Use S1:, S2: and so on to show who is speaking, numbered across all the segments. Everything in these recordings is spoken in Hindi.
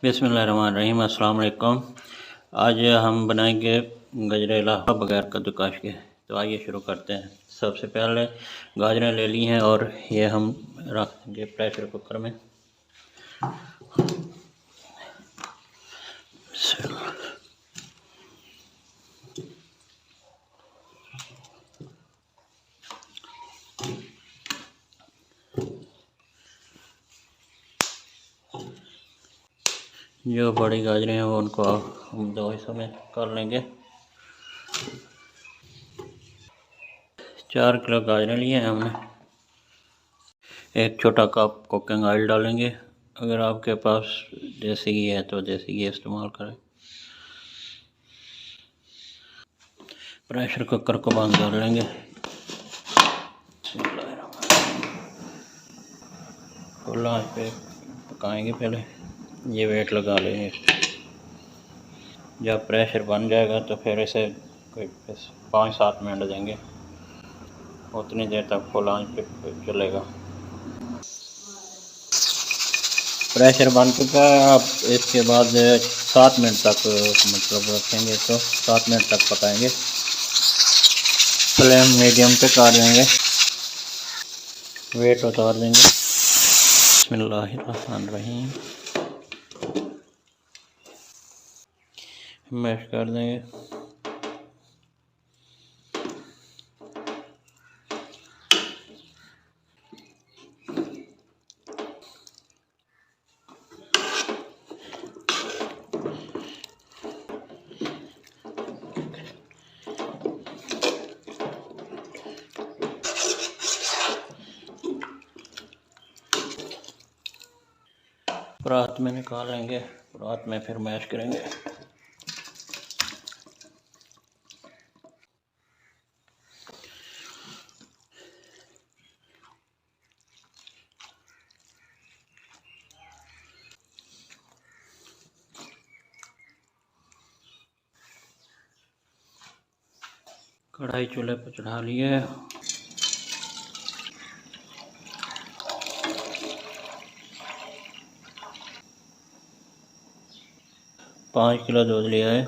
S1: बिस्मिल्लाहिर्रहमानिर्रहीम। अस्सलाम वालेकुम। आज हम बनाएंगे गजरेला बगैर कद्दूकस के। तो आइए शुरू करते हैं। सबसे पहले गाजरें ले ली हैं और ये हम रख देंगे प्रेशर कुकर में। जो बड़ी गाजरें हैं वो उनको हम दो हिस्सों में कर लेंगे। 4 किलो गाजरें लिए हैं हमने। एक छोटा कप कुकिंग ऑयल डालेंगे। अगर आपके पास देसी घी है तो देसी घी इस्तेमाल करें। प्रेशर कुकर को बंद कर लेंगे। खुला आंच पे पकाएंगे। पहले ये वेट लगा लेंगे। जब प्रेशर बन जाएगा तो फिर इसे कोई 5-7 मिनट देंगे। उतनी देर तक फुल आंच पे चलेगा। प्रेशर बन चुका है। अब इसके बाद 7 मिनट तक मतलब रखेंगे, तो 7 मिनट तक पकाएंगे। फ्लेम मीडियम पे कर देंगे। वेट उतार देंगे। बिस्मिल्लाहिर्रहमानिर्रहीम। मैश कर देंगे। परात में निकालेंगे। परात में फिर मैश करेंगे। कढ़ाई चूल्हे पर चढ़ा लिए। 5 किलो दूध लिया है।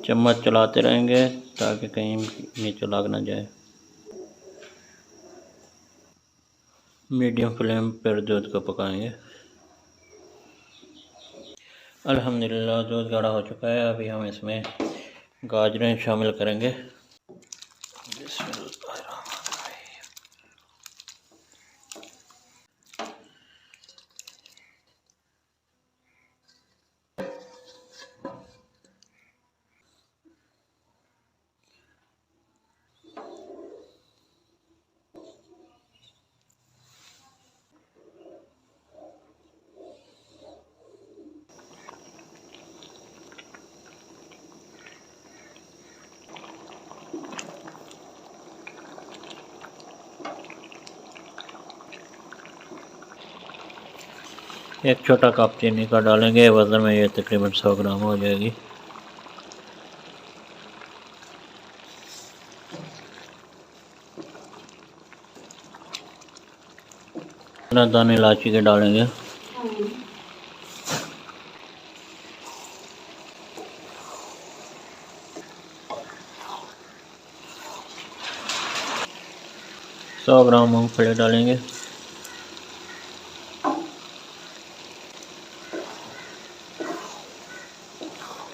S1: चम्मच चलाते रहेंगे ताकि कहीं नीचे लग ना जाए। मीडियम फ्लेम पर दूध को पकाएंगे। अल्हम्दुलिल्लाह दूध गाढ़ा हो चुका है। अभी हम इसमें गाजरें शामिल करेंगे। एक छोटा कप चीनी का डालेंगे। वज़न में ये तकरीबन 100 ग्राम हो जाएगी। दाने इलायची के डालेंगे। सौ ग्राम मूंगफली डालेंगे।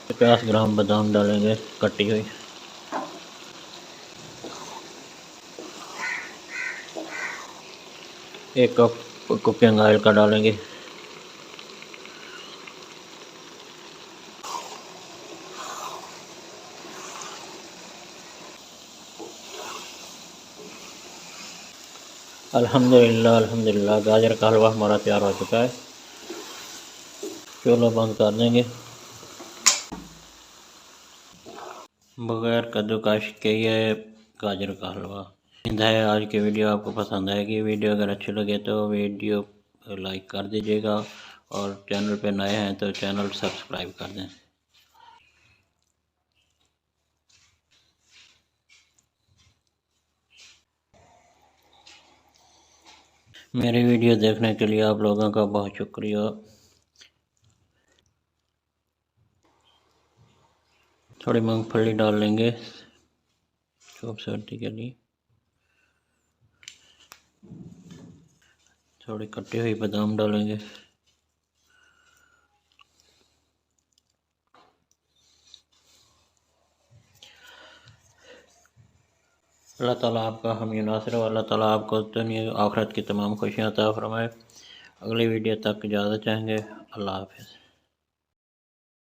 S1: 50 ग्राम बादाम डालेंगे कटी हुई। एक कप कुकिंग ऑयल का डालेंगे। अल्हम्दुलिल्लाह गाजर का हलवा हमारा तैयार हो चुका है। चूल्हा बंद कर देंगे। बगैर कद्दूकस के ये गाजर का हलवा। उम्मीद है आज की वीडियो आपको पसंद आएगी। वीडियो अगर अच्छी लगे तो वीडियो लाइक कर दीजिएगा और चैनल पे नए हैं तो चैनल सब्सक्राइब कर दें। मेरी वीडियो देखने के लिए आप लोगों का बहुत शुक्रिया। थोड़ी मूंगफली डाल लेंगे खूबसूरती के लिए, थोड़ी कटी हुई बादाम डालेंगे। अल्लाह ताला आपका हामी नासिर, अल्लाह ताला आपको दुनिया आखिरत की तमाम खुशियाँ अता फरमाए। अगली वीडियो तक इजाज़त चाहेंगे। अल्लाह हाफ़िज़।